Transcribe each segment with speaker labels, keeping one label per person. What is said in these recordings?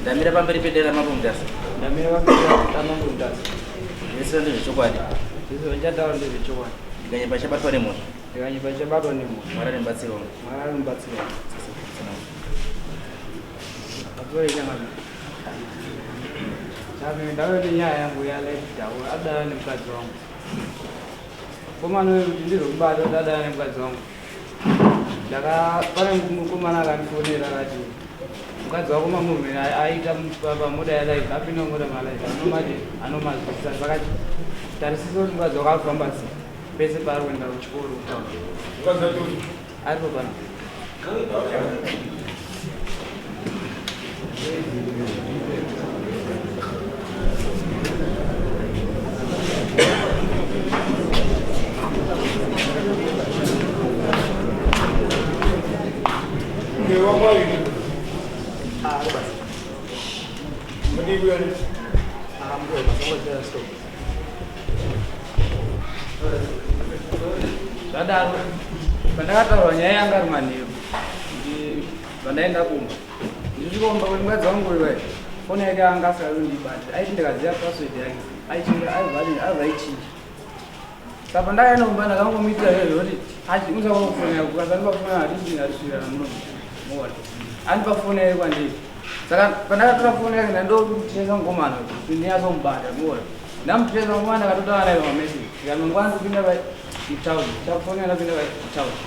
Speaker 1: Ndamira pamberi pedera mapumutasa.
Speaker 2: Ndamira pamberi mapumutasa.
Speaker 1: Ndisira ndezvechokwadi.
Speaker 2: Ndizvo chataura ndezvechokwadi.
Speaker 1: Ndikanyimba chabatwa nemunhu.
Speaker 2: Ndikanyimba chabatwa nemunhu.
Speaker 1: Mwari arimbatsirawo.
Speaker 2: Mwari arimbatsirawo. Atore nyama. Chabe ndaweti nyaya yangu yaletawo adala nemukadzi wangu. Komano ndiro kubata adala nemukadzi wangu. Pane mukomana akandifonera akati mukadzi wako mamuvi aita pamoda yalife apinda moda malife anomazvisa vakati tarisisa kuti mukadzi wako afamba sei pese paari kuenda kuchikoro aripo pana Sadaro pandakataura nyaya yanga ari manheru pandaenda kumba ndichikomba kuti mukadzi wangu uyu foni yake anga asingarundibati aiti ndikaziva password yake aivhaichinja saka pandakaenda kumba ndakangomuitira izvozvo kuti musakupa foni yako ukasanipa foni hatisi hatisvirana munomoa andipa foni yake kwandiri saka pandakatora foni yake ndandotesa mukomana kuti ndinyatsomubata moa ndamutesa mukomana ndakatotaura naye mameseji ndikanongwana kupinda mutaundi chafoni anapinda mutaundi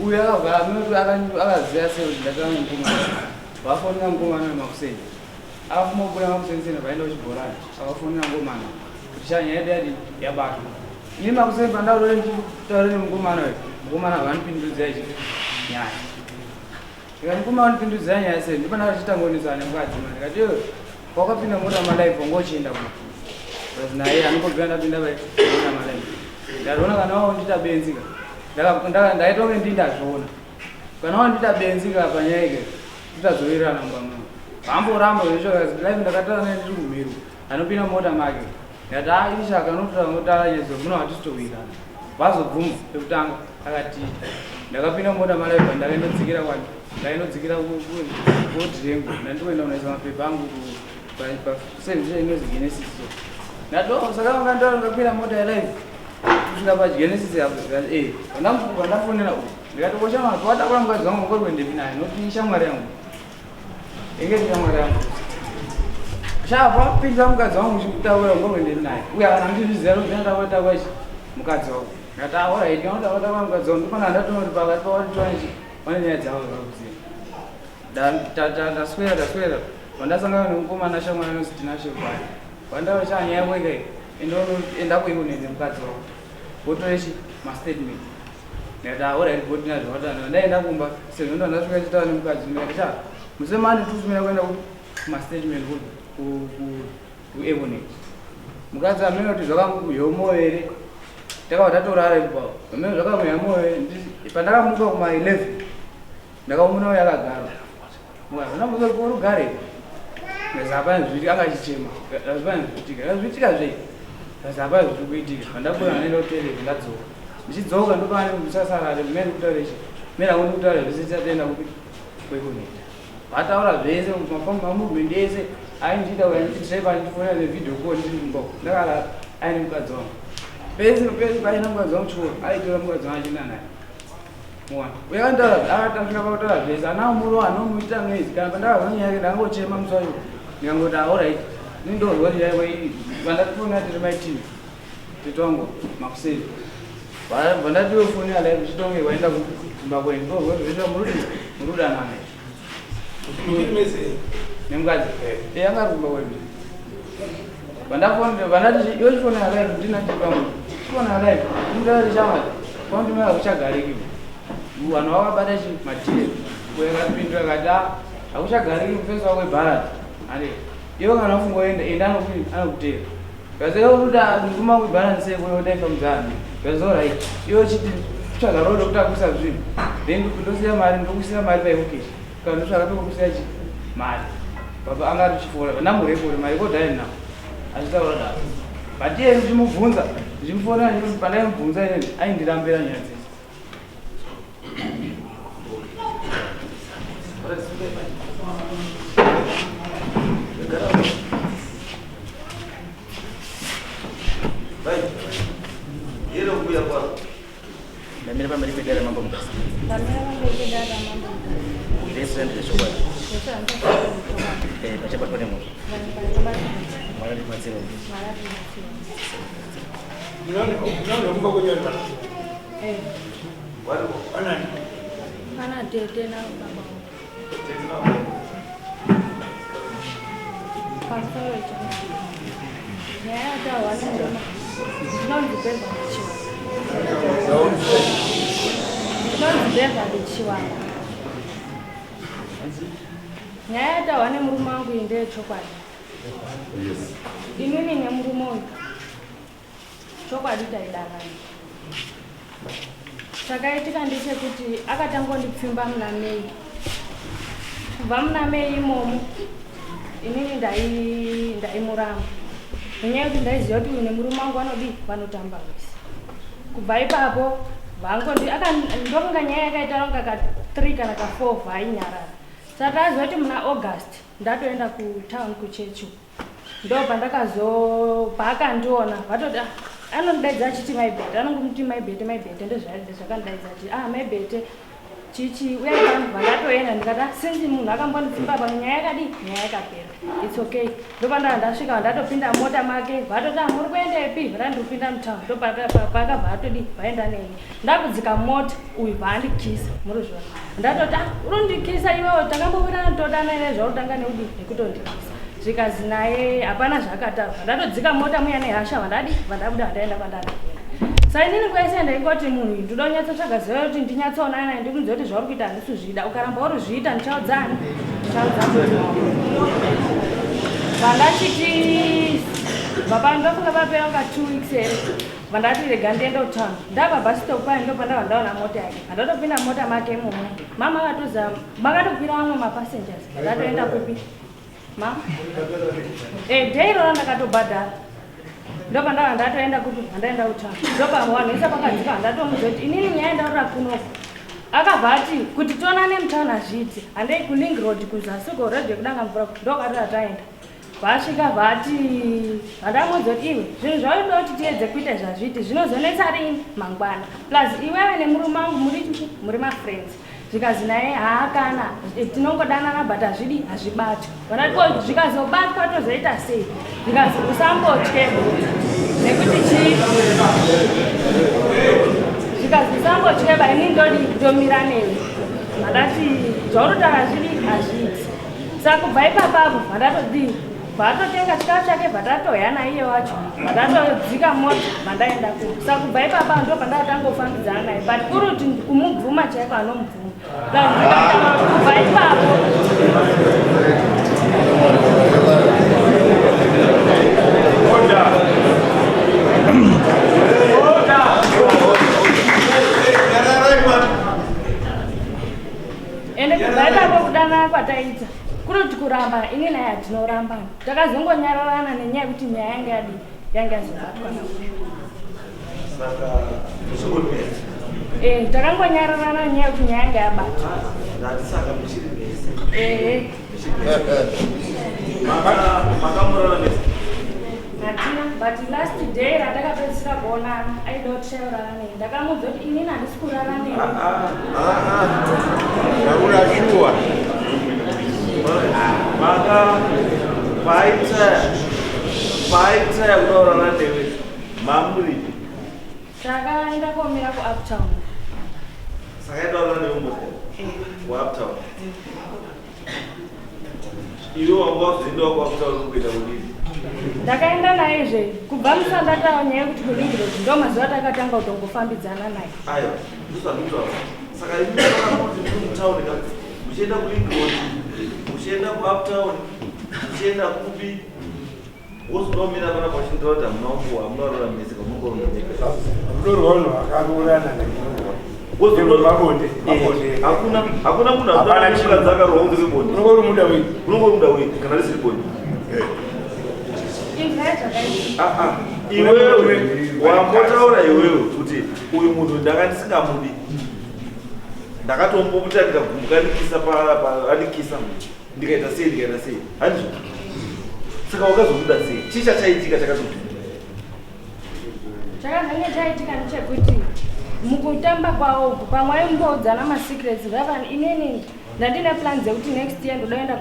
Speaker 2: uyu akavhara minoto akaziva sekuti ndatanga mukomana vafonera mukomana wemakuseni akafuma kubuda makuseni vaenda kuchibhorani akafonera mukomana kuti chanyaya yedu yati yabatwa ini makuseni pandaurore ndichitaure nemukomana uyu mukomana havanipindudzira ichi nyaya ndikati mukomana vanipindudzira nyaya sei ndipandakachitangonisaa nemukadzi ma ndikati iwe wakapinda mota malaife ngochienda kuti naye anongobvira ndapinda mota malaife ndazviona kana waundita benzika ndaitonge ndindazviona kana waundita benzika panyaya ike titazowirirana mubamwe vamboramba zvechokazi ndakatara naye ndiri kumheru anopinda mota make ndati isha akanotora motara nyezo muno hatisitowirana vazobvuma ekutanga akati ndakapinda mota malaifa ndakaindodzikira kwani ndaindodzikira kodhirengu ndandikoenda kunaisa mapepa angu paservice inozi genesis saka vangandaura ndakapinda mota yalaife kusvika pagenesis yapo vandafonera uyu ndikati koshamwari watakura mukadzi wangu ngori kuendepi naye nokuti ishamwari yangu enge ishamwari yangu shapa pinza mukadzi wangu uchikutaura ngori kuendepi naye uye kana ndizviziva kuti ndataura ichi mukadzi wangu ndikati alright ndinotaura mukadzi wangu ndipana ndatonoti pakati pawatitwanichi pane nyaya dzavo zvakuziva ndaswera vandasangana nemukomana shamwari anozi tinashevhari vandaura chanyaya yako ikai enda kuikoneze mukadzi wangu votorechi mastatement ndikati alright botina zvavatana ndaenda kumba sezvo ndandasvika chitaura nemukadzi ndikati cha musemani tusumira kuenda kumastatement kuevonet mukadzi amene kuti zvakamuyomo here takava tatorara ipapo amene zvakamuyomo here pandakamuka kuma11 ndakamunawo yakagara ndamuzori porugare ngazapani zviri angachichema azipani zviitika zviitika zvei ngazapani zviri kuitika pandabona naenda kuterezi ndadzoka ndichidzoka ndopane musasarare mene kutaurichi mene akundi kutaura zvese tiatenda kuekoneta vataura zvese mamovement ese aindiita kuyanditireva ndifonera nevidhio call ndiri kumba ndakala aine mukadzi wangu pese paina mukadzi wangu chikoro aitora mukadzi wangu achienda naye mwana uyakandaura akatasvika pakutaura zvese anamuno anomuita mwezi kana pandakazwa nyaya yake ndangochema muswayo ndikangoti alright nindozwa nyaya iyi vandatifonera tiri maitini titongo makuseni vandatiwe foni alaive chitonge waenda kumba kweni ndozwa kuti zvesha murudanane nemukadzi yanga kumba kweni vandati iwe chifoni alaive ndinatipangu chifoni alaive ndindaati chamati kwandimaya kuchagariki vanhu vakabata matire yakapindura akati hakuchagariki mufesi wako ebharati ande iwe kana ufunga enda anokutera kazeoruda ndikuma kuibharati sekoyodaifa mudzani kazorit iwe chiti tsvagarodo kuti akuisa zvinhu then ndosiya mari ndokusiya mari paikokeshi kana ndotsvaga pekukusiya chi mari baba anga tichifora ndamurekori marekodhi aina achitaura daro but iye ndichimubvunza ndichimufonera pandaimubvunza ineni aindirambira nyaya dzese
Speaker 1: Ndiyesera ndezvokwadi. Pachabatwa nemoto. Makatibatsira.
Speaker 3: Kana tete na baba. Pastor Nyaya tawana ndoma. Ndinondibhedha ndichiwana. Ndinondibhedha ndichiwana. Nyaya tawana murume wangu ndeyechokwadi. Inini nemurume uyu chokwadi taidanana. Chakaitika ndechekuti akatangondipfimba muna Mei. Kubva muna Mei imomo inini ndaimuramba. Nenyaya yekuti ndaiziva kuti uyu nemurume wangu vanotamba wese. Kubva ipapo ndokunga Nyaya yakaita kunga ka3 kana ka4 vainyarara. Saka aziva kuti muna August ndatoenda kutown kuchechu. Ndo paakandiona vatoti anondidaidza achiti maibhete, anongomuti maibhete ndezvakandidaidza achiti maibhete chichi uya pano vandatoenda ndikati sinzi munhu akambondipfimba pano nyaya yakapera, it's okay. Ndopandanga ndasvika ndatopinda mota make vatoti muri kuendepi vandandipinda mutown. Ndopakabva atodi vaenda neni ndakudzika mota uyu vaandikisa murozvona ndatoti urondikisa iwewe takambovira todana ine zvautanga neudi nekutondikisa zvikazi naye hapana zvakataurwa. Ndatodzika mota muya nehasha vandabuda vandaenda kwandanoenda. Saka inini kwese ndaingoti munhu ndoda kunyatsotsvaga ziva kuti ndinyatsoonana naye ndikumuziva kuti zvauri kuita handisi kuzvida. Ukaramba uri kuzviita ndichaudzani vandachiti baba ndofunga papera kunga 2 weeks here vandati rega ndiende kutown. Ndabva bhasitopu payo ndopandabva ndaona mota yake vandatopinda mota make imomo. Mama akatoza makatokwira vamwe mapasengers vandatoenda kupi ma dhei rona ndakatobhadhara. Ndopandava ndatoenda kuti vandaenda kutown. Ndopamwanisa pakadzika ndatomuziva kuti inini Nyaya ndaurira kunoku. Akabva ati kuti tionane mutown hazviiti handei kuLink Road kuzasiko redhe kudanga mvura ndokatira taenda. Vasvika vati vandamuziva kuti iwe zvinhu zvaunoda kuti tiedze kuita zvazviti zvinozonetsa rini mangwana. Plus iwewe nemurume wangu muri mafriends. Zvikazi naye haakana tinongodanana but hazvidi hazvibatwi. Vandati zvikazobatwa tozoita sei? Zvikazi usambotye nekuti chii? Zvikazi usambotye inini ndodi ndomira newe. Vandati zvaurota hazvidi hazviiti. Saka kubva ipapapo vandatodii vatotenga chikafu chake vatatoya naiye wacho vatatodzika mota vandaenda ku. Saka kubva ipapo ndo pandakatangofambidzana naye but kuri kuti kumubvuma chaiko anomubvuma. Kubva ipapo ende kubva ipapo kudanana kwataita kuri kuti kuramba ini naye hatinorambana. Takazongonyararana nenyaya yekuti Nyaya yange yazobatwa nayo. Takangonyararana nenyaya yekuti Nyaya yange yabatwa. Hatina but last day ratakapedzisira kuonana aida kutsvaurana neni. Ndakamuudza kuti inini handisi kurara neni.
Speaker 4: Ndakurashuwa maka paita kudaurana newe mamuri
Speaker 3: takaenda komira kuuptown.
Speaker 4: Saka daurana newe kuuptown. Iwe wanga wazoenda kuuptown kuita kudini?
Speaker 3: Ndakaenda naye kubva musandataura nyaya yekuti kuLink Road ndo mazuva takatanga kutongofambidzana naye.
Speaker 4: Aiwa ndosanditaura. Saka imi mutown uchienda kuLink Road uchienda kuuptown uchienda kupi wozonomira pana pachindira kuti munaumbuwa munaurora mese kamukoromeka
Speaker 5: mudorwano akaroorana
Speaker 4: hakuna munhu anosvika dzakaroa kunze kwebonde
Speaker 5: unongori muda wei
Speaker 4: unongori muda wei kana risiri bonde. Iwewe wambotaura iwewe kuti uyu munhu ndanga ndisingamudi ndakatombomuta ndikagumukanikisa anikisa ndikaita sei hanizvo. Saka wakazomuda sei? Chii chaitika chakazozvii?
Speaker 3: Chakazenge chaitika ndechekuti mukutamba kwawo pamwe mboudza namasecrets vava inini ndandine plan dzekuti next year ndoenda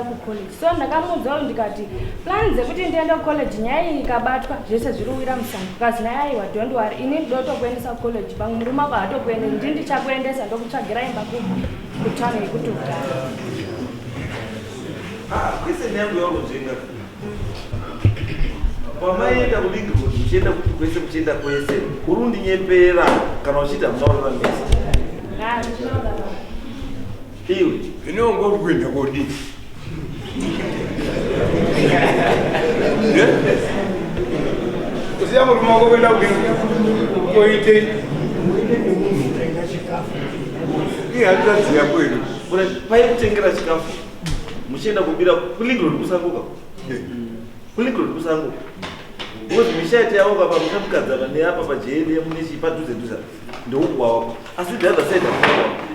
Speaker 3: kucollege so ndakamuudzawo ndikati plan dzekuti ndiende kucollege nyaya iyi ikabatwa zvese zviri kuwira musango kazi naye aiwa don't worry ini ndotokuendesa kucollege pamwe murume ako hatokuendesa ndini ndichakuendesa ndokutsvagira imba kutano yekuti ugara
Speaker 4: kwese nyangu yaunozvenga pamaenda kudingiroti muchienda kuti kwese muchienda kwese uri kundinyepera kana uchiita munaurira mesa iwe
Speaker 5: inongori kuenda kodi usiya murume wako kuenda koite ihatiaziya kwedu
Speaker 4: paikutengera chikafu muchienda kubira kulingiroti kusanguka kulingiroti kusanguka because mishaiti yavo kapa mukamukadzana neapa pajele munechi padhuze ndeukuwa wako asi the other side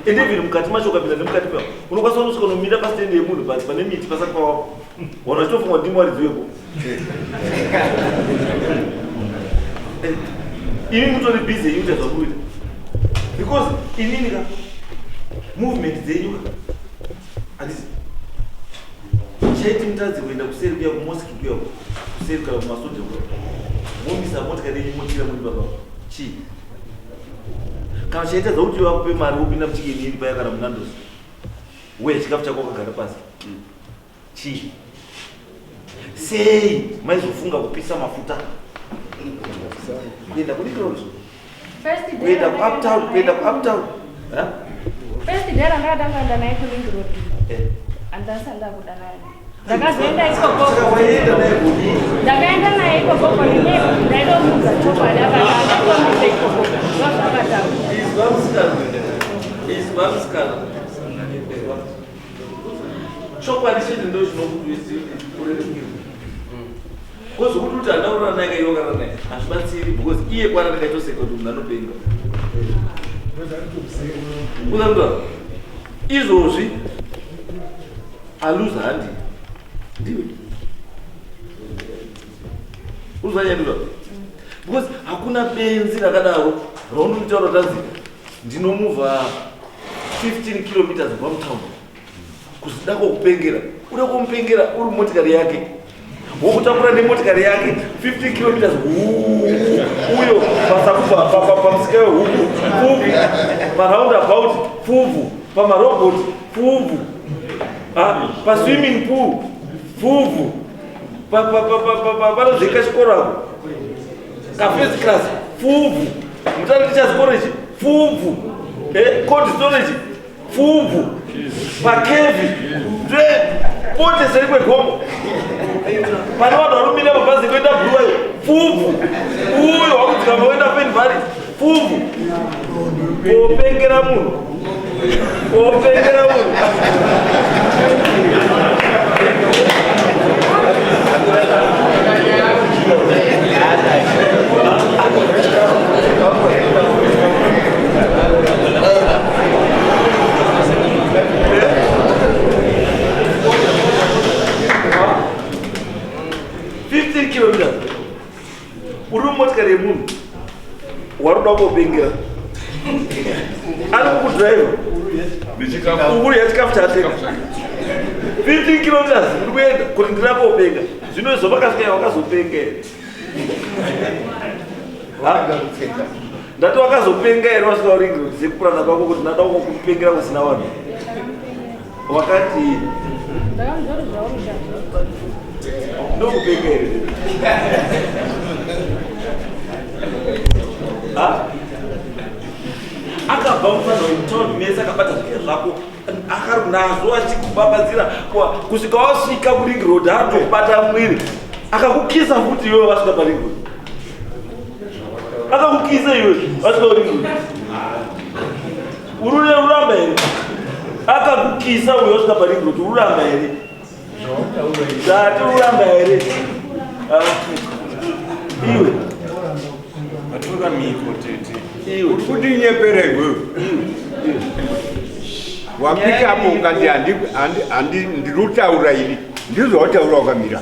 Speaker 4: ende vhiri mukati macho ukapinda nemukati pao unokwanisa unosvika unomira pasitendi yemunhu basi pane miti pasakwa wako wana chitofunga ndimwari dziweko ini mutori busy yekuita zvakuita because inini ka movement dzenyu handisi chaiti mutadzi kuenda kuseri kuya kumosiki kuya kuseri kana kumasoja kuya momisa motikari yenyu mochira muri baba chii kana chaita zvakuti vakupe mari wopinda muchikeni iri paya kana munandosi we chikafu chako wakagara pasi chii sei maizofunga kupisa mafuta kuenda kudikirozo kuenda kuuptown kuenda kuuptown
Speaker 3: first day randakatanga naye kuringiroti andasanda kuda naye ndakazoenda ikoko ndakaenda naye ikoko ndaidomuudza chokwadi akatomuudza ikoko
Speaker 4: zvazvakataura chokwadi chete ndo chinokuti kozvokuti kuti handaurana naye kaiyogara naye hazvibatsiri because iye kwana ndakaitoseka kuti munhu anopenga uzandwa izvozvi aluza handi ndiwe uzanyandura because hakuna benzi rakadaro raunonitaura tazi ndinomuvha 15 kilometers kubva mutown kuzida kokupengera uda kumupengera uri motikari yake wokutakura nemotikari yake 15 kilometers uyo pamusika wehuku pfuvu paroundabout pfuvu pamarobot pfuvu paswimming pool pfuvu panozvika chikorako kafirst class pfuvu mutare teachers college pfuvu cold storage pfuvu pakevi pote seri kwegombo pane vanhu varumira mabhazi kuenda bhuruwayo pfuvu uyo wakudzikama kuenda penvari pfuvu opengera munhu opengera munhu uri motikari yemunhu waruda kopengera ari kukudhiraivha uri yachikafu chatenga 15 kilometers uri kuenda kuti ndira kopenga zvino izvo vakasvika wakazopenga here ndati wakazopenga here wasvika uringiro dzekupurana kwako kuti ndada kupengera kusina vanhu wakati ndokupenga here akabva mufanha wemutauni mese akabata zvike zvako akarunazo achikubabadzira kusvika wasvika kuring road atokubata mwiri akakukisa futi iwewe wasvika paring road akakukisa iwewe wasvika kuring road urune uramba here akakukisa uye wasvika paring road uramba here zati uramba here iwe
Speaker 5: atoka miko tete uri kundinyepera iwewe wapika apo ukati ndirutaura ini ndizvo wataura wakamira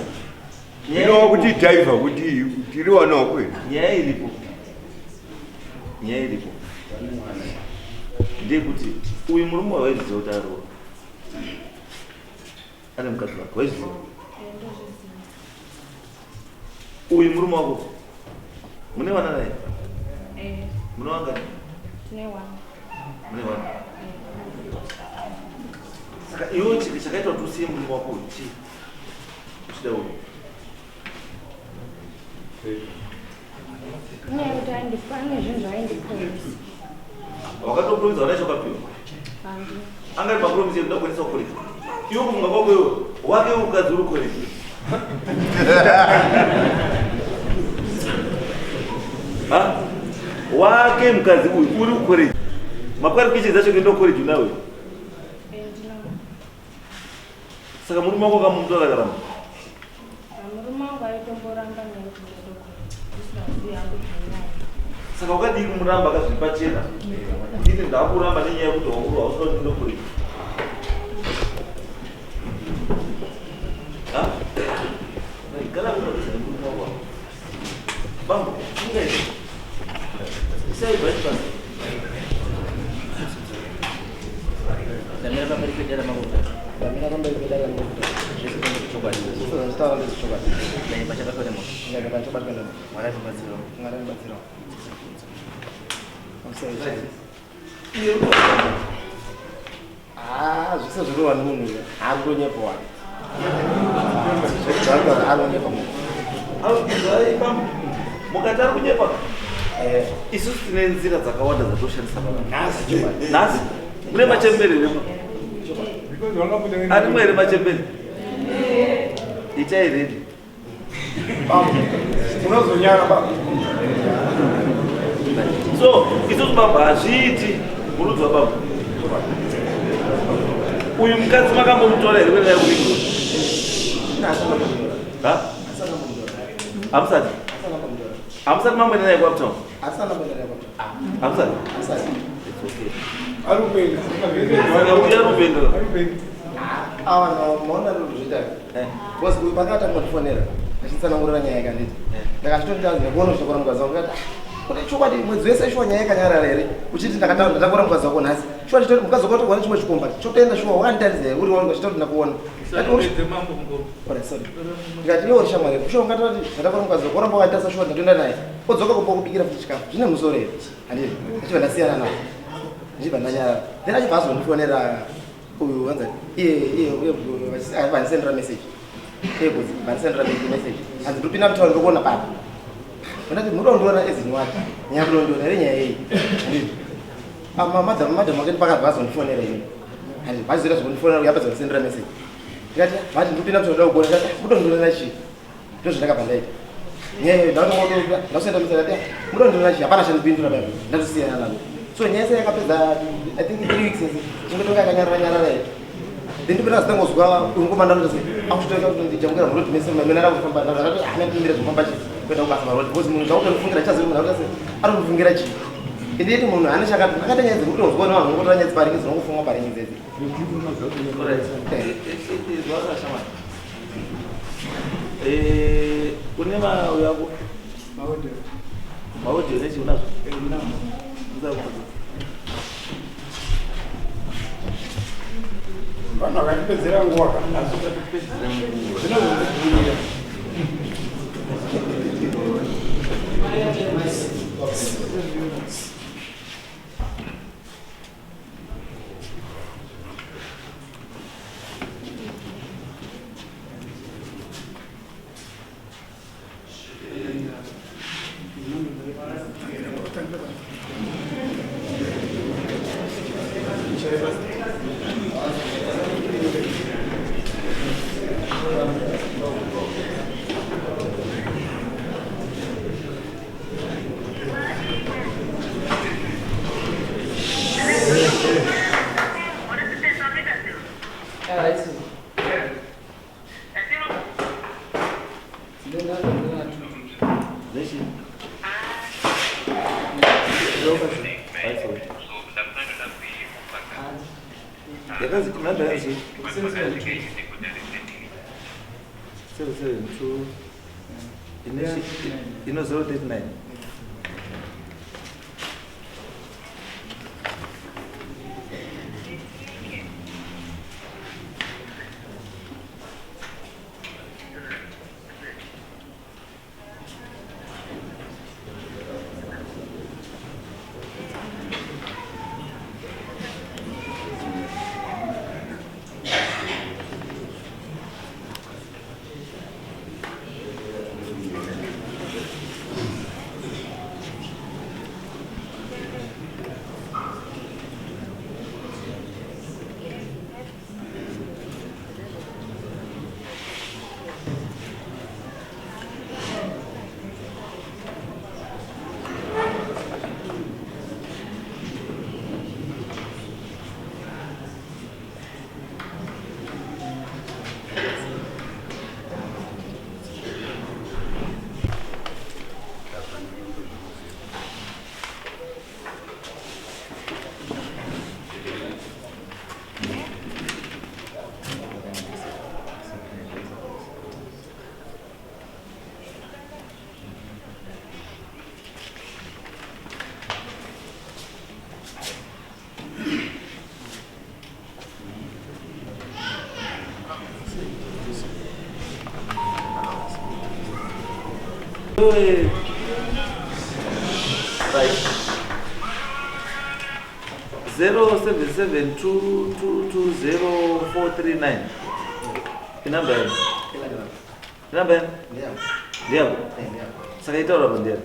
Speaker 5: inova kuti dhaiva kuti tiri wana wakwedu
Speaker 4: nyaya iripo ndekuti uyu murume waizviziva kuti arowa ane mukadzi wake waizviziva uyu murume wako mune vana naye mune wangani mune vana saka iwo chiri chakaitwa kuti usiye murume wako chi uchida uyu wakatopromisa vana chokapiwa angari mapromisi ekuda kukwanisa kukoreka iwo kufunga kwako iwo wake ukadzi uri kukoreka wake mukadzi uyu uri kukoreka makwarification dzacho kuenda kukoreji nawe saka murume wako kamutu akakaramba saka wakadii kumuramba akazviri pachena ini ndakuramba nenyaya yekuti wakuru hausina kuti ndokureji kana kunoisana murume wako bambo ingaiti isaibaipasa
Speaker 1: damira pamberi pedera makutasa
Speaker 2: Damira pamberi pedera makutasa
Speaker 1: zvese kunge zvichokwadi
Speaker 2: zvitaura ndezvichokwadi
Speaker 1: nyaya pachabatwa nemoto
Speaker 2: nyaya pachabatwa nemoto
Speaker 1: mwakatibatsirawo
Speaker 2: mwakatibatsirawo zvise zvirowa nemunhu uyo ari kutonyepawa ari kunyepa munhu
Speaker 4: mukati ari kunyepa isusu tine nzira dzakawanda dzatoshandisa nhasi mune machembereremo ari mwere machembere ichai redi
Speaker 2: unozonyara
Speaker 4: so isusu baba hazviiti murudzwa baba uyu mukadzi makambomutora here kwenaya kuringo hamusati hamusati mamboenda naye kuuptown hamusati arupendo
Speaker 2: maona ruzvita bcause uyu pakatanga kundifonera achitsanangurira nyaya yakanditi ndakachitonditakuona uchitokora mukadzi wangu kati kuti chokwadi mwedzi wese shuwa nyaya yakanyarara here uchiti ndakataura ndatakura mukadzi wako nhasi shuwa chitori mukadzi wako tokuona chimwe chikomba chotoenda shuwa wakanditaridzira uri wangu chitoti ndakuona ndikati iwo rishamwari shuwa ungatoti ndatakura mukadzi wako oramba wakanditarisa shuwa ndatoenda naye odzoka kumba kubikira futi chikafu zvine musoro here handii achibva ndasiyana nawo ndichibva ndanyarara then achibva azondifonera uyu wanza iye vandisendera message kuti vandisendera message hanzi ndopinda mutauro ndokuona baba ndati muda kundiona ezinyowati nyaya kudondiona here nyaya iyi madhamu akati pakati vazondifonera ini handi vachizoita zvokundifonera yapedza kundisendera message ndikati vati ndopinda mutauro ndoda kuona ndati muda kundiona chii ndo zvandakabva ndaita nyaya iyo ndakusenda message ati muda kundiona chii hapana chandipindura baba ndatosiyana navo so nyaya sai yakapedza I think 3 weeks ese chingotoka yakanyarara here then ndipinda zitangozwa ungokomanda ndoti akutoita kuti ndichamukira muroti mese menara kufamba ndakati hana kumbira zvofamba chii kuenda kubasa maroti because munhu zvautofungira chazi munhu akuti anofungira chii ende yeti munhu ane chakati akati nyaya dzekuti uzwa navanhu ngotora nyaya dziparingi dzinongofunga paringi dzedzi
Speaker 4: une mauyo yako maudhi nechi unazvo
Speaker 2: vanhu vakatipedzera nguva
Speaker 4: Yakazi kunanda yazi 772 ino 039 Right. 0772220439. Inamba. Inamba. Ndio. Saka itaura bandera.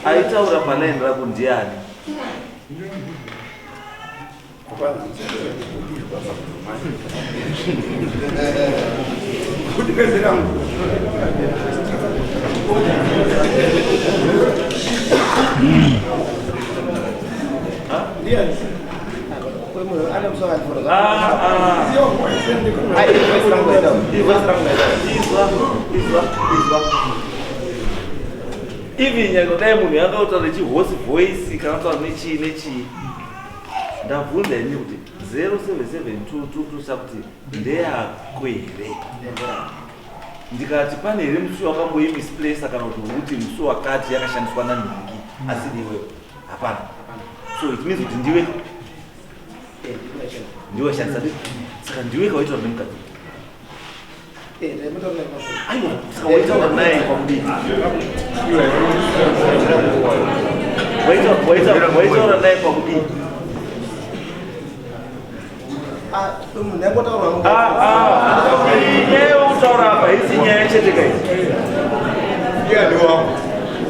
Speaker 4: Aitaura panenda kundiani. Hivi nyangodai munhu yakautaura chihosi voice kana kutaura nechi ndabvunza ini kuti 077222 kuti ndeyakwere ndikati pane here musi wakamboyi misplace kana kuti musi wakati yakashandiswa nanhingi asiri iwewe hapana. So it means kuti ndiwe shandisa saka ndiwe kawaitaura nemukadzi aiwa saka waitaura naye kwakudii waitaura naye kwakudii nyaya yokutaura apa haisi nyaya chete kaisi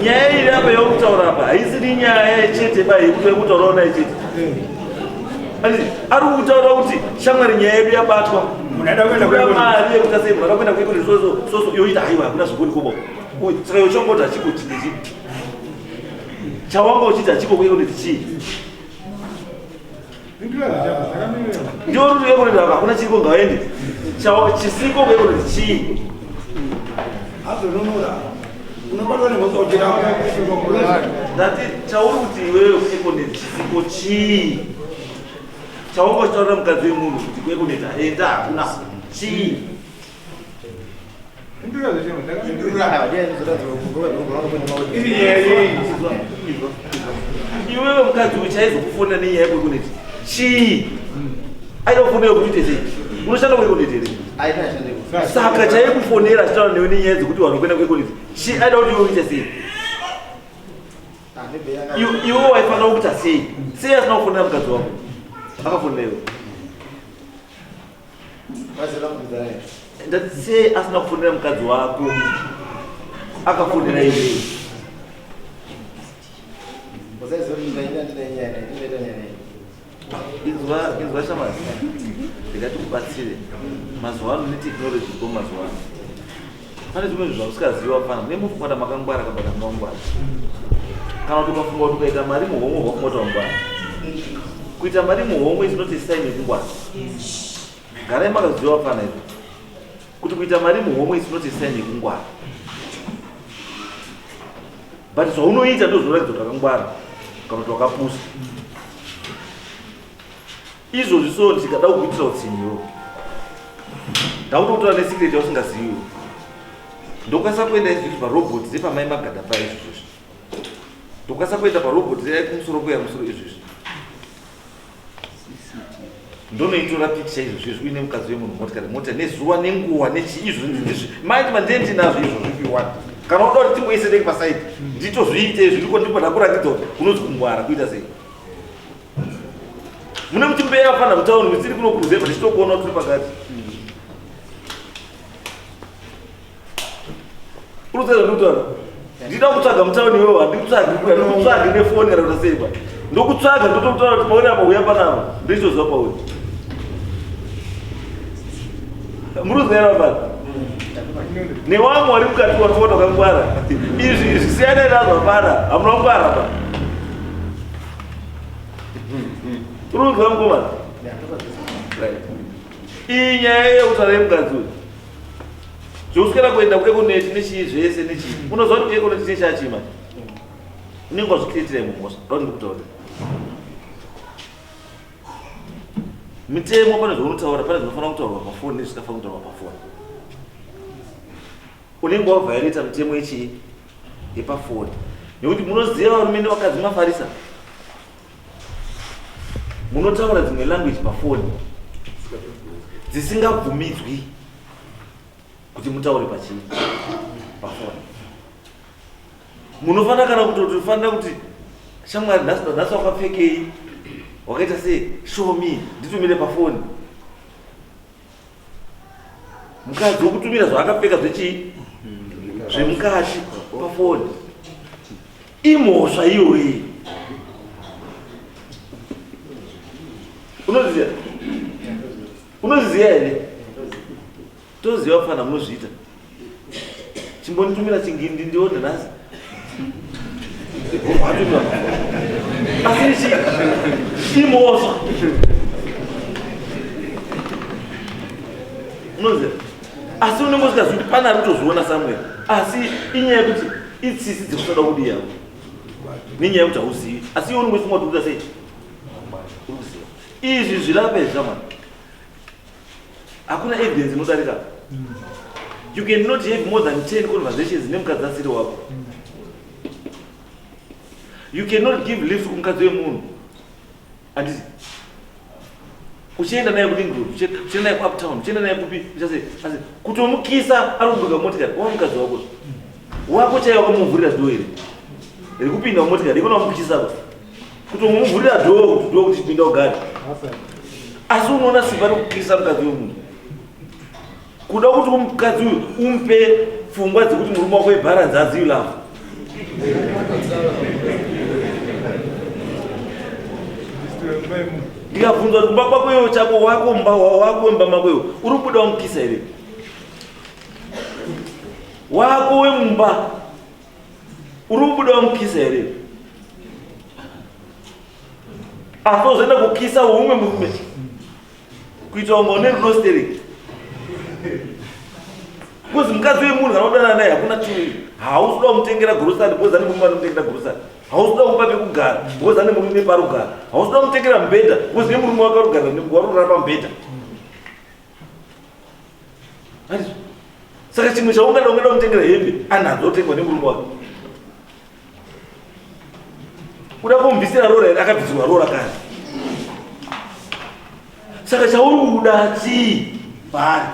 Speaker 4: nyaya iri apa yokutaura apa haisiri nyaya chete bai yekuti yekutaurawo naye chete ari kutaura kuti shamwari nyaya yedu yabatwa mari yekuti asei mara kuenda kuikuti soso yoita haiwa hakuna zvikuti kubo saka yochongoti hachikuti ndichi chawanga uchiti hachiko kuikuti chii ndio ruri yekunoti hakuna chiriko ngaende chisiko kuyekunoti chii ndati chauri kuti iwewe kuyekunoti chisiko chii chaunga uchitaurira mukadzi wemunhu kuti kuyekunoti aenda hakuna chii iwewe mukadzi uchaizokufunda nenyaya kwekuti chii aida kufonera kuti sei unoshanda kwekoneteri saka chaikufonera achitaura newe nenyaya dzekuti vanhu kuenda kwekoneti chii aida kuti iwe uite sei iwe waifanira kuita sei asina kufonera mukadzi wako akafonera iwe ndati sei asina kufonera mukadzi wako akafonera iwe inzwa shamasi ndikati kubatsire mazuva ano neteknoloji ko mazuva ano pane zvimwe zvinhu zvausikaziva fana mune mufungwata makangwara kabata mangwara kana kuti ukafunga kuti ukaita mari muhomwe wakungwata wangwara kuita mari muhomwe zinoti saini kungwara garai makaziva fana izvo kuti kuita mari muhomwe zinoti saini kungwara but zvaunoita ndozvoratidza kuti wakangwara kana kuti wakapusa izvozvi so ndikada kukuitira utsinyiwo ndakutokutora nesikireti yausingaziviwo ndokwanisa kuenda izvizvi parobhoti repamai magada pa izvozvi ndokwanisa kuenda parobhoti reai kumusoro kuya musoro izvizvi ndonoitora pikicha izvozvizvi uine mukadzi wemunhu motikari mota nezuva nenguva nechiizvozvi maiti mandiendi nazvo izvozvi piwani kana uda kuti timboisedeki pasaidi nditozviite zviriko ndipo ndakurangidza kuti unonzi kungwara kuita sei mune muchimbeya fana mutauni misiri kunokuruzeva tichitokuona turi pakati uruzeza ndikutaura ndida kutsvaga mutauni iwewo handikutsvagi nefoni kana kuta sei pa ndokutsvaga ndotokutaura kuti pauri apa uya panapa ndichitoziva pauri muruzera pano newamwe wari mukati wanofota wakangwara izvi zvisiyana nazvo hapana hamuna kungwara pa urunzwa mkomana iyi nyaya yekutaura yemukadzi uyu zvouswera kuenda kuekoneti nechii zvese nechii unoziva kuti kuekoneti nechachima unenge wazvikiitira imomosva raundi kutaura mitemo pane zvaunotaura pane zvinofanira kutaurwa pafoni nezvisikafanira kutaurwa pafoni unenge wavhaireta mitemo yechii yepafoni nekuti munoziva varume vakadzi mafarisa munotaura dzimwe language pafoni dzisingabvumidzwi kuti mutaure pachini pafoni. Munofanira kana kutofanira kuti shamwari nhasi wakapfekei, wakaita sei, show me, nditumire pafoni. Mukadzi wokutumira zvaakapfeka zvemukati pafoni imhosva iyoyi. Unoziziya here? Toziva kufana munozviita. Chimbonitumira chingindi ndione nhasi. Asi imhosva. Unoziva? Asi unongosvika kuti pana ari kutozviona somewhere. Asi inyaya yekuti itsisi dzekusada kudiya. Nenyaya yekuti hauzivi. Asi iwe unongosunga kuti uta sei? Unoziva. Izvi zvirape zvamani. Hakuna evidence inodarika. You cannot have more than 10 conversations nemukadzi asiri wako. You cannot give lift kumukadzi wemunhu. Andisi. Uchienda naye kuDinguru, uchienda naye kuUptown, uchienda naye kupi, uchase, asi kutomukisa ari kubuka motikari, mukadzi wako. Wako chaiye wakamuvhurira door iri. Iri kupinda mumotikari, ikona kumukisa ko. Kutomuvhurira door kuti pinda ugari. Asi unoona simba rokukisa mukadzi wemunhu. Kuda kuti mukadzi uyu umpe pfungwa dzekuti murume wako balance as you love. Ndikabvunzwa kuti kumba kwako iwo chako wako wemba mako iwo uri kubuda wamukisa here? Wako wemumba uri kubuda wamukisa here? Asi uzoenda kukisa umwe murume kuita kunge une rosteriki. Kuzi mukadzi wemunhu kana udana naye hakuna chui. Hausuda kumutengera grocery because ane murume anomutengera grocery. Hausuda kumupa pekugara because ane murume parugara. Hausuda kumutengera mubhedha because ne murume wako arugara warurara pamubhedha. Saka chimwe chaungada kumutengera hembe anadzo otengwa nemurume wako. Uda kumubvisira rora here akabvisirwa rora kare. Saka chauri kuda chii pari?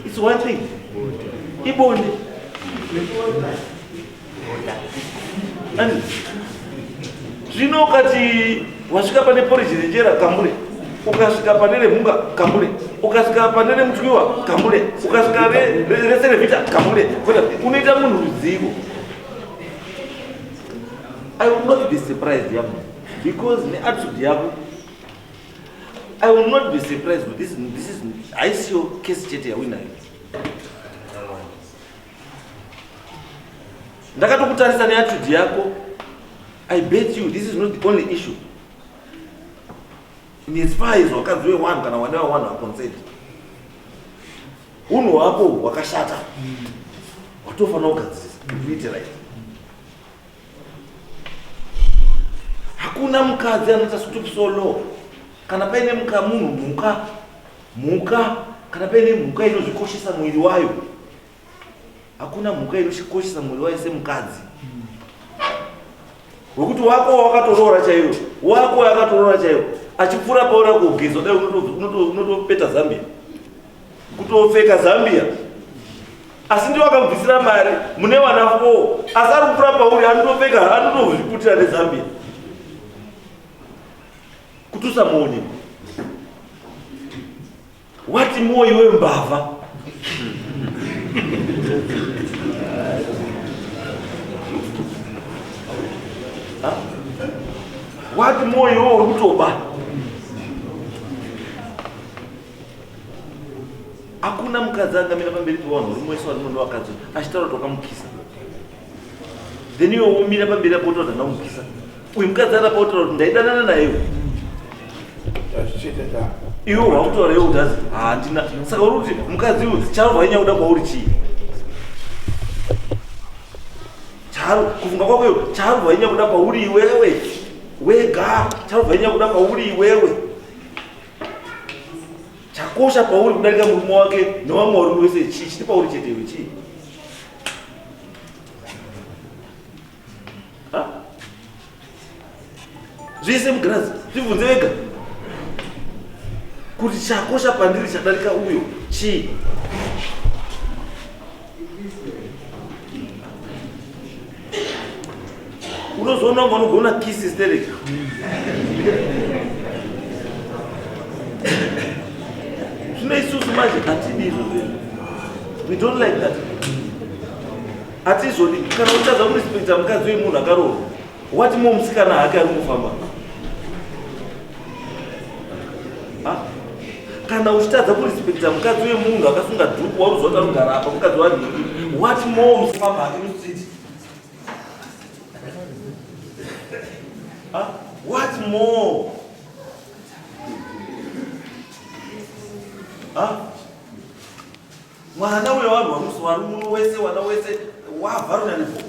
Speaker 4: It's one thing. Ibonde. And zvino kati wasvika pane porridge renjera kambure, ukasvika pane remhunga kambure, ukasvika pane remutwiwa kambure, ukasvika reserevita kambure, unoita munhu ruzivo. I will not be surprised yamo because neattitude yako I will not be surprised with this is I see your case chete ya wina. Ndakatokutarisa neattitude yako. I bet you this is not the only issue. In as far as wakadzi wewanhu kana vana vawanhu vaconsent. Unhu wako wakashata. Watofanira kugadzirisa. Uite right. Hakuna mukadzi anoita stoop solo. Kana paine mhuka kana paine mhuka inozvikoshesa mwiri wayo. Hakuna mhuka inozvikoshesa mwiri wayo semukadzi. Wekuti wako wakatoroora chaiwo, wako yakatoroora chaiwo. Achipfuura paura kugezwa dai unotopeta Zambia. Kutopfeka Zambia. Asi ndiwo akamubvisira mari mune vana 4. Asi ari kupfuura pauri anotozviputira neZambia. Kutusa moni. Wati moyo wembavha. Wati moyo urutoba. Hakuna mukadzi angamira pamberi pevanhu rimwese wanondo wakadzi achitaura kuti wakamukisa. Then iwe umira pamberi apo utaura ndamukisa. Uyu mukadzi arapa utaura kuti ndaidanana naye. Iwe wakutaura iwe utazi handina. Saka uri kuti mukadzi uyu charovha inyaya kuda kwauri chii? Kufunga kwako iwe charovha inyaya kuda kwauri iwewe. Wega charovha inyaya kuda kwauri iwewe. Chakosha pauri kudarika murume wake nevamwe varume vese chii? Chiti pauri chete iwe chii? Zvese mugirazi zvibvunze vega kuti chakosha pandiri chadarika uyo chii? Unozoona vanogona kiss hysteric. Zvino isusu manje hatidi izvozvo. We don't like that. Hatizvodi kana utadza kurespekta mukadzi wemunhu akaroorwa. Wati musikana hake ari kufamba. Kana uchitadza kurespekta mukadzi wemunhu akasunga dhuku wauzoti anogara apa mukadzi wanhingi. Wati musikana hake mustreet. What more? Mwana wevanhu vamuswari muno wese wana wese wavharuna nepo.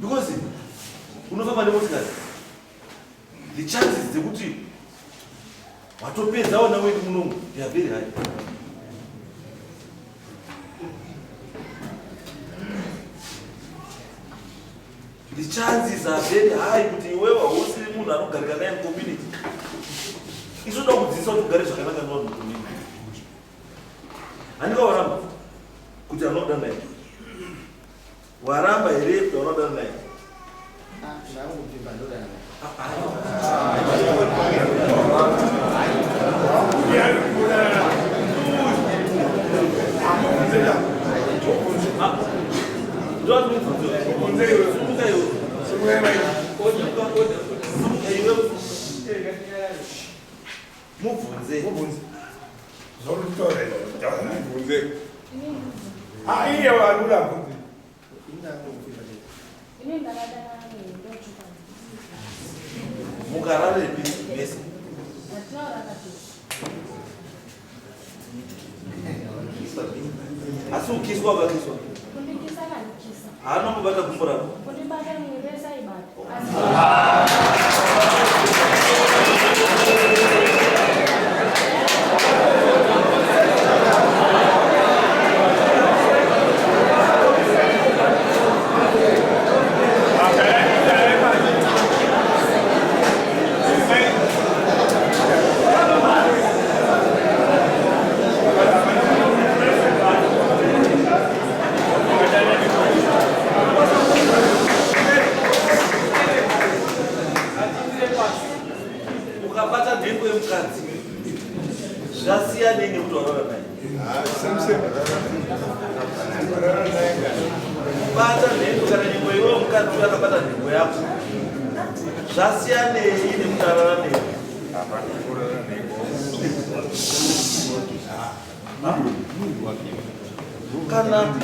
Speaker 4: Because unofamba nemotikari the chances dzekuti watopedza wana wedu munomu they are very high. The chances are very high kuti iwewe hausiri munhu anogarika naye mucommunity. Isoda kudzidzisa kuti ugare zvakanaka navanhu mucommunity. Handika waramba kuti anoda naye. Waramba here kuti anoda naye.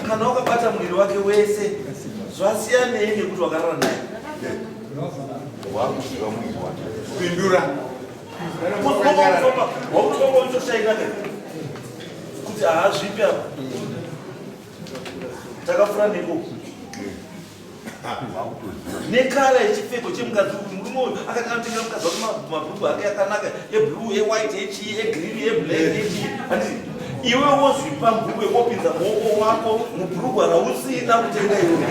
Speaker 4: Kana wakabata mwiri wake wese zvasiyana nekuti wakarara naye.
Speaker 5: Wakuziva mwiri wake. Kupindura.
Speaker 4: Wakutoka uchoshaina kuti haazvipi apa. Takafura neko. Nekala yechipfeko chemukadzi kuti murume uyu akati anotenga mukadzi wake mabhurugwa ake akanaka eblue, ewhite, echii, egreen, eblack, echii. Handiti iwe wozvipa mburugwa wopinza muoko wako mubhurugwa rausina kutenga iwe.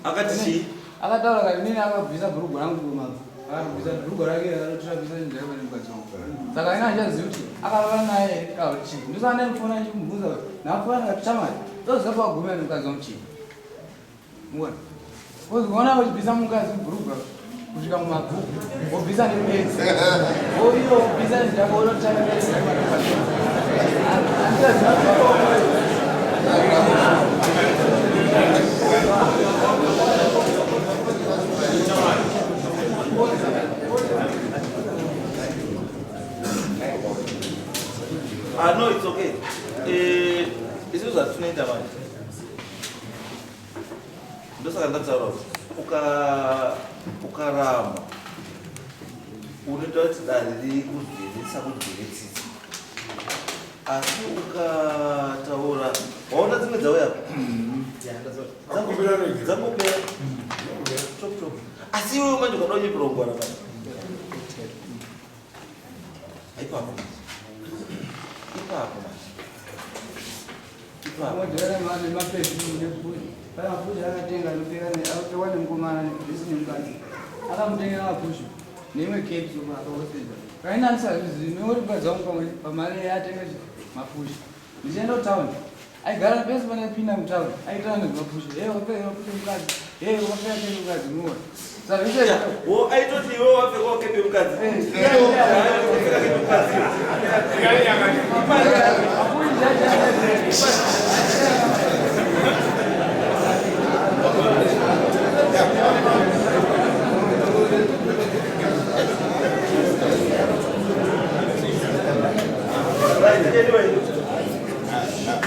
Speaker 4: Akati
Speaker 2: akataura kuti nini akabvisa bhurugwa rangu kumavu. Akabvisa bhurugwa rake akatirabvisa njaiva nemukadzi wangu. Saka ina achaziva kuti akarara naye kauchi. Ndosana ndifona ndichimubvunza kuti ndafona ngatichama toziva pagumira nemukadzi wangu chii. Muona? Kuona uchibvisa mukadzi bhurugwa kusvika mumabhuku wobvisa nebezi. Oiyo wobvisa njako unotanga
Speaker 4: no, it's okay. This is a teenager man. Ndosa kandataura ukaramba unoita kuti dariri kuzvirisa kuzviritsitsa asi ukataura waona dzimwe dzauya dzangopera asi iwewe manje ukada unyepera kungwara manje Ipapo.
Speaker 2: Mudare mane mapesi nekuti pana mapushi akatenga nopekane akawana mukomana nesine mukadzi akamutengera mapushi neimwe keki zoma akaoseza kainanisa zvinori mukadzi wangu pamwe pamari yatenga mapushi ndichienda kutaundi aigara pese panapinda mutaundi aitaura nezvemapushi wakapfeka mukadzi wakapfeka kepe mukadzi muona
Speaker 4: aitoti iwe wapfeka kepe mukadzi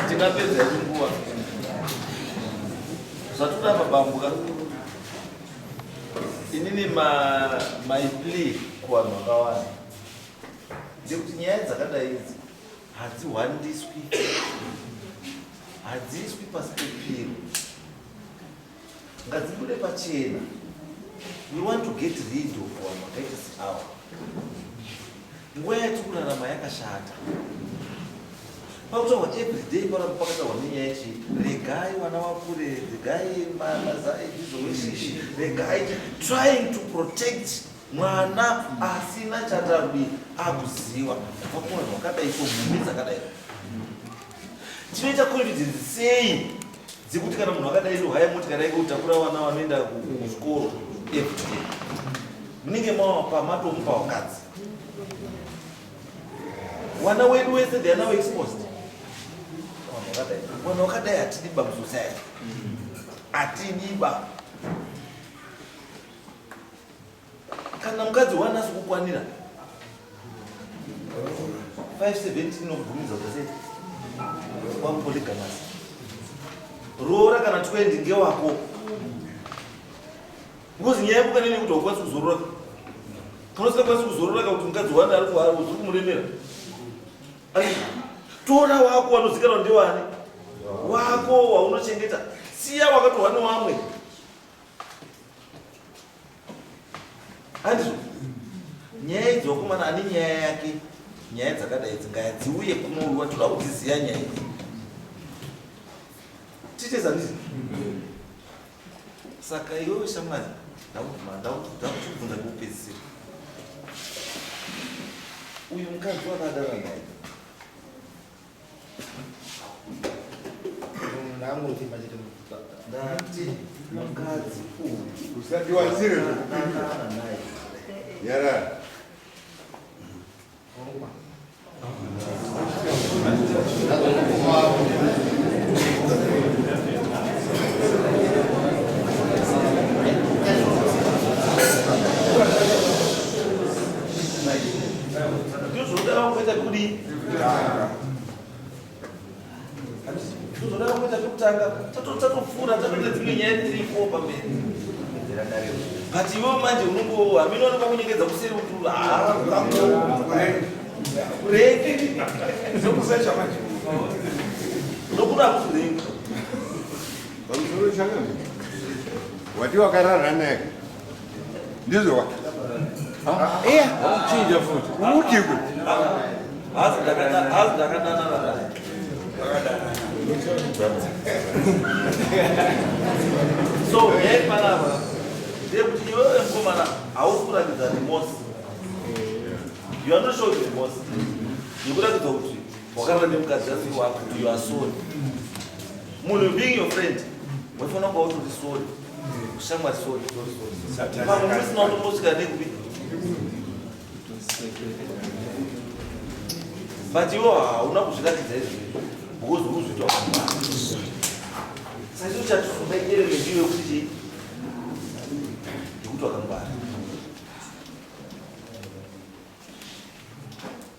Speaker 4: tikapedza nguva zvatinoda mabambuka inini maipli kuvanhu vakawanda ndekuti nyaya dzakadai idzi hadziiswi pasi pepiro, ngadzibude pachena. We want to get rid of vanhu vakaita seava. Nguva yatikurarama yakashata. Pakutaurwa everyday pakataurwa nenyaya yechi regai vana vakure, regai mazai izoweshishi, regai trying to protect mwana asina chatavi akuziva kubva kuvanhu vakadai somhumbi dzakadai. Tinoita confidence sei dzekuti kana munhu akadai ndohaya motikari yake kutakura vana vanoenda kuchikoro everyday munenge mavapa matomupa wakadzi vana wedu wese they are now exposed. Vanhu vakadai hatidiba musociety, hatidiba. Kana mukadzi wanasi kukwanira 517 inobvumiza kuti wamupolygamous roora kana 20 ngewako. Ngozi nyaya yekuka nini kuti wakwanisa kuzorora, kana usikakwanisa kuzorora kuti mukadzi wani ari kumuremera, tora wako wanozikanwa ndewani wako waunochengeta, siya wakatorwa nevamwe. Handizvo nyaya idzi wakomana ane nyaya yake, nyaya dzakadai dzingaya dziuye kunorwa, toda kudziziya nyaya idzi. Titezanizi saka iwewe shamwari ndakutibvunza kuupedzisira, uyu mukadzi wakadara naye ndati mukadzi uyu
Speaker 5: usadiwazire
Speaker 4: naye
Speaker 5: yara
Speaker 4: ndozvoda kuita kudi ndozvoda kuita kutanga tatopfuura tatoita dzimwe nyaya 3-4 pamberi. But iwe manje unongo hamino wanoka kunyengedza kuseri kuti kureke
Speaker 5: sokusecha manje
Speaker 4: nokuda kurenga
Speaker 5: pamusoro chakani wati wakarara naye ndizvo wa chinja futi umutikwe
Speaker 4: hazi ndakanana naye so yaipanapa ndekuti iwewe mukomana hauri kuratidza remorse. You are not showing remorse. Ndikuratidza kuti wakarara nemukadzi asi wako, you are sorry. Munhu being your friend waifana kuva utori sorry, kushamwari sorry. Pamwe musina utombosvika nekupi, but iwe hauna kuzviratidza izvozvo because uri kuzvita wakamwana. Saka icho chatifunga element iwe kuti chii ndekuti wakangwara.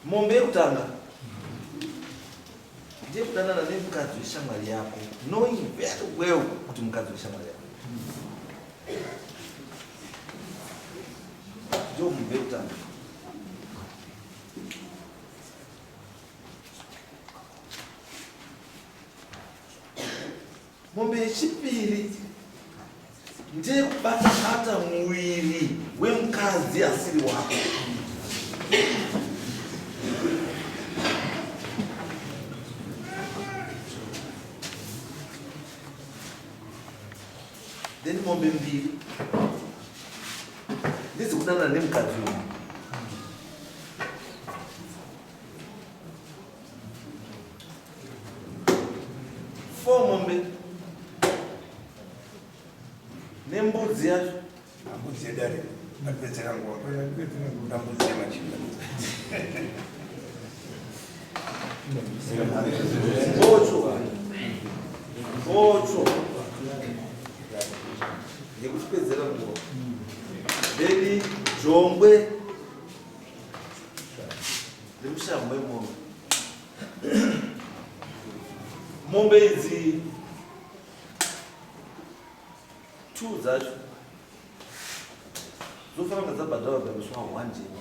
Speaker 4: Mombe yekutanga ndeyekudanana nemukadzi weshamwari yako, knowing very well kuti mukadzi weshamwari yako ndio mombe yekutanga. Mombe yechipiri ndeyekubata mwiri wemukadzi asiri wako. then mombe mbiri ndizi kudanana nemukadzi uyu. 4 mombe nembudzi yacho.
Speaker 5: Mbudzi yedare apedzera nguva ndambudzi yemachinga.
Speaker 4: Ocho yekupedzera nguva. Then jongwe nemushambwe mombe. Mombe idzi 2 dzacho zofanira dzabhadharwa pamuswa 1 jeni.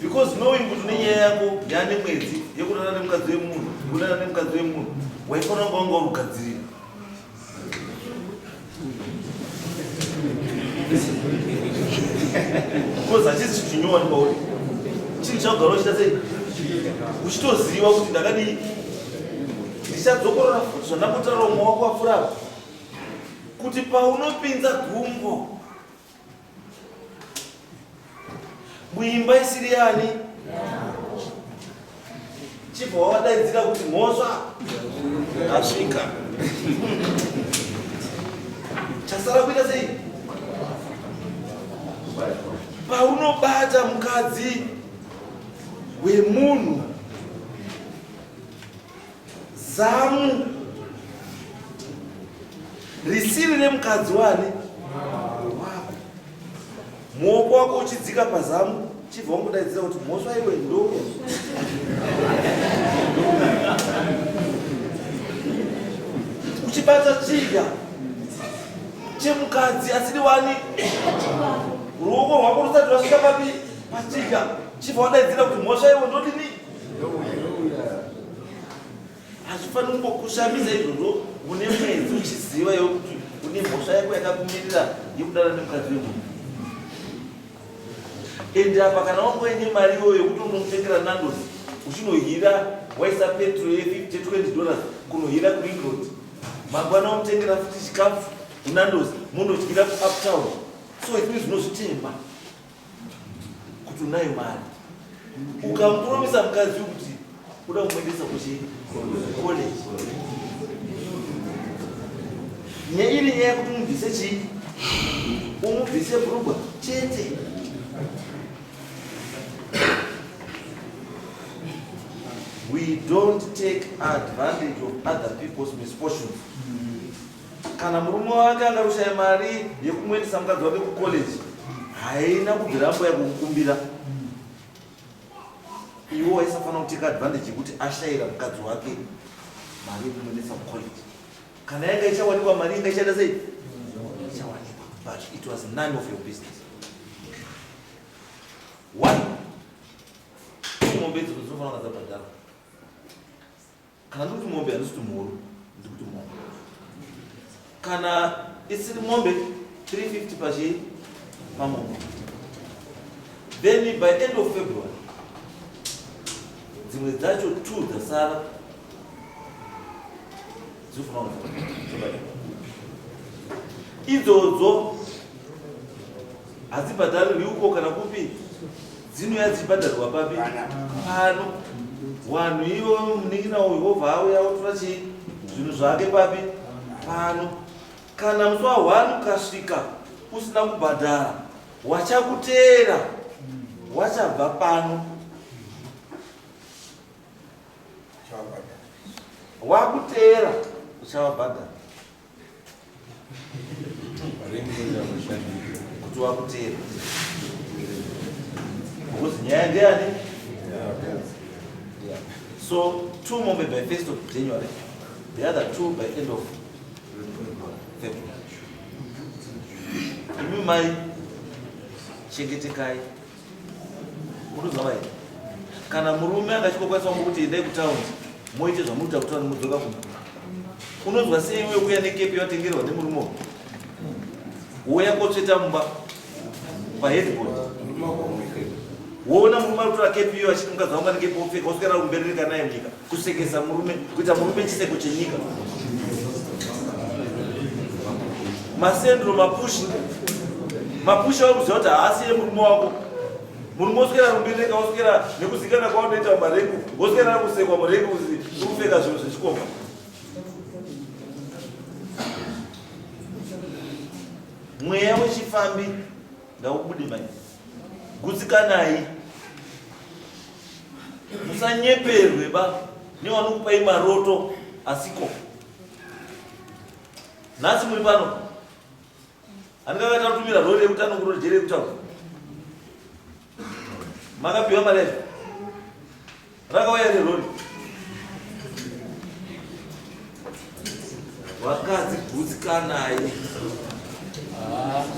Speaker 4: Because knowing kuti nenyaya yako yaane mwedzi yekudana nemukadzi wemunhu, kudana nemukadzi wemunhu, waifanira kuva ugadzirira. Because hachisi chinyowani pauri. Chinhu chakugara uchita sei? Uchitoziva kuti ndakadii ndichadzokorora futi zvandambotaura umwe wako wafurava kuti paunopinza gumbo muimba isiri yani chibva wawadaidzira kuti mhosva asvika. Chasara kuita sei? Paunobata mukadzi wemunhu zamu risiri remukadzi wani wako, muoko wako uchidzika pazamu chibva wangudaidzira kuti mhosva iwe ndo uchibata chiga chemukadzi asiri wani, ruoko rwako rusati rwasvika papi pachiga chibva wadaidzira kuti mhosva iwe ndodini. Hachifaniri kungokushamisa izvozvo une mwedzi uchiziva iwe kuti une mhosva yako yakakumirira yekudana nemukadzi wemunhu. Ende apa kana wangoine mari iyoyo yekuti unomutengera nandozi uchinohira waisa petro ye$50-20 kunohira kuringroad, mangwana wamutengera futi chikafu kunandozi munodyira kuuptown. So it means unozvitemba kuti unayo mari. Ukamupromisa mukadzi kuti uda kumuendesa kuchikoleji, nyaya iri nyaya yekuti umubvise chii, umubvise bhurugwa chete. We don't take advantage of other people's misfortunes. Kana murume wake angarushaya mari yekumuendesa mukadzi wake kukoleji, haina kubvirambo yakukukumbira. Iwo waisafanira kuteka advantage yekuti ashayira mukadzi wake mari yekumuendesa kukoleji. Kana yanga ichawanikwa mari yanga ichaita sei? Ichawanikwa, but it was none of your business. 1. Mombe dzinofanira dzabhadhara. Kana ndikuti mombe handisi kuti mhuru, ndikuti mombe. Kana isiri mombe 350 pachii pamombe. Then by end of February dzimwe dzacho 2 dzasara dzinofanira dzabhadhara. Idzodzo hadzibhadharirwi uko kana kupi, dzinouya dzichibhadharirwa papi pano. Wanhu ivo munin'ina uyu wobva auya otora chii zvinhu zvake papi pano. Kana musi wa1 ukasvika usina kubhadhara, wachakuteera wachabva pano, wakuteera uchavabhadhara kuti wakuteera. Because nyaya ndeyani? So 2 mombe by 1st of January, the other 2 by end of February. Imi mai chengetekai. Unozwa here. Kana murume angachikokwanisa kuti endai kutaundi, moite zvamunoita kutaundi mudzoka kumba. Unozwa sei iwe kuya nekepi yatengerwa nemurume? Uya kotsveta mumba paheadboard. Woona murume anotora kepiyo achiti mukadzi wangu anenge popfeka oswera kumberereka naye munyika kusekesa murume kuita murume chiseko chenyika. Masendro mapushi wakuziva kuti haasiye murume wako. Murume oswera kumberereka oswera nekuzikana kwaunoita mumarengu oswera nakusekwa murengu kupfeka zvinhu zvechikomba. Mweya wechifambi ngaubude mai. Gutsikanai. Musanyeperwe ba nevanokupai maroto asiko. Nhasi muri pano. Andikanga tatumira rori yekutano kurori jere yekutaura. Makapiwa mari yacho. Rakauya nerori. Vakadzi gutsikanai.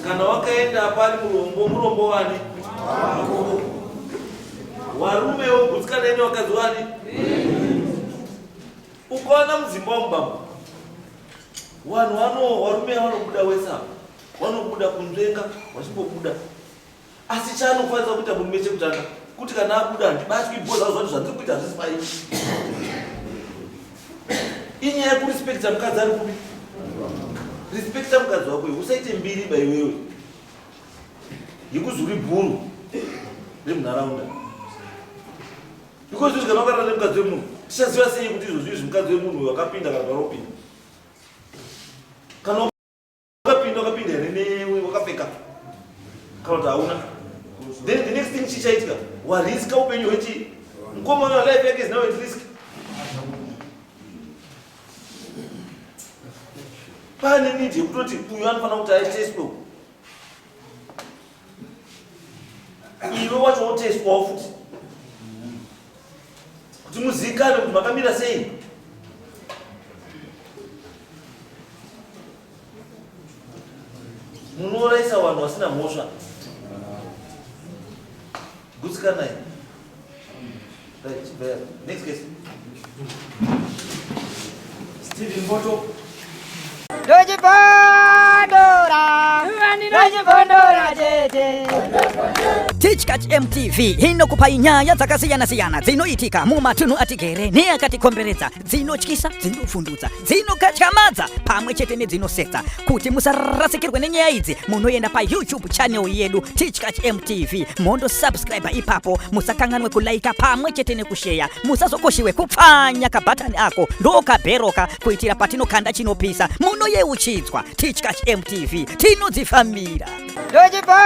Speaker 4: Kana wakaenda pari murombo wani? Warumewo gutsikanai nevakadzi wani? Ukaona mudzimba womubamba. Varume vanobuda wesa. Vanobuda kunzvenga vachimbobuda. Asi chaanofanira kuita murume chekutanga kuti kana abuda handibatwi bhoza zvati zvandiri kuita hazvisi paini. Inyaya yekurespekta mukadzi ari kupi? Respekta mukadzi wako, usaite mbiri baiwewe. Yekuzuri bhuru remunharaunda. Because kana wakarara nemukadzi wemunhu, tichaziva sei kuti izvozvi mukadzi wemunhu wakapinda kana paropinda? Kana wakapinda here newe wakapfeka kana kuti hauna. Then the next thing chichaitika, wariska upenyu hwechi mukomana wa life yake is now at risk. Pane need yekutoti uyu anofanira kuti atestwe. Iwe wacho wotestwawo futi kuti muzikane kuti makamira sei. Munoraisa vanhu vasina mhosva. Gutsikanai. Right, next case. Stephen Bota.
Speaker 6: Tichkach MTV inokupa nyaya dzakasiyana-siyana dzinoitika mumatunhu atigere neakatikomberedza, dzinotyisa, dzinofundutsa, dzinokatyamadza pamwe chete nedzinosetsa. Kuti musarasikirwe nenyaya idzi, munoenda pa YouTube channel yedu Tichkach MTV, mondo subscribe ipapo, musakanganwe kulaika pamwe chete nekushare, musazokoshiwe kupfanya kabhatani ako ndokabheroka kuitira patinokanda chinopisa. Munoyeuchidzwa Tichkach MTV, tinodzifambira.
Speaker 7: Richitodyiwa,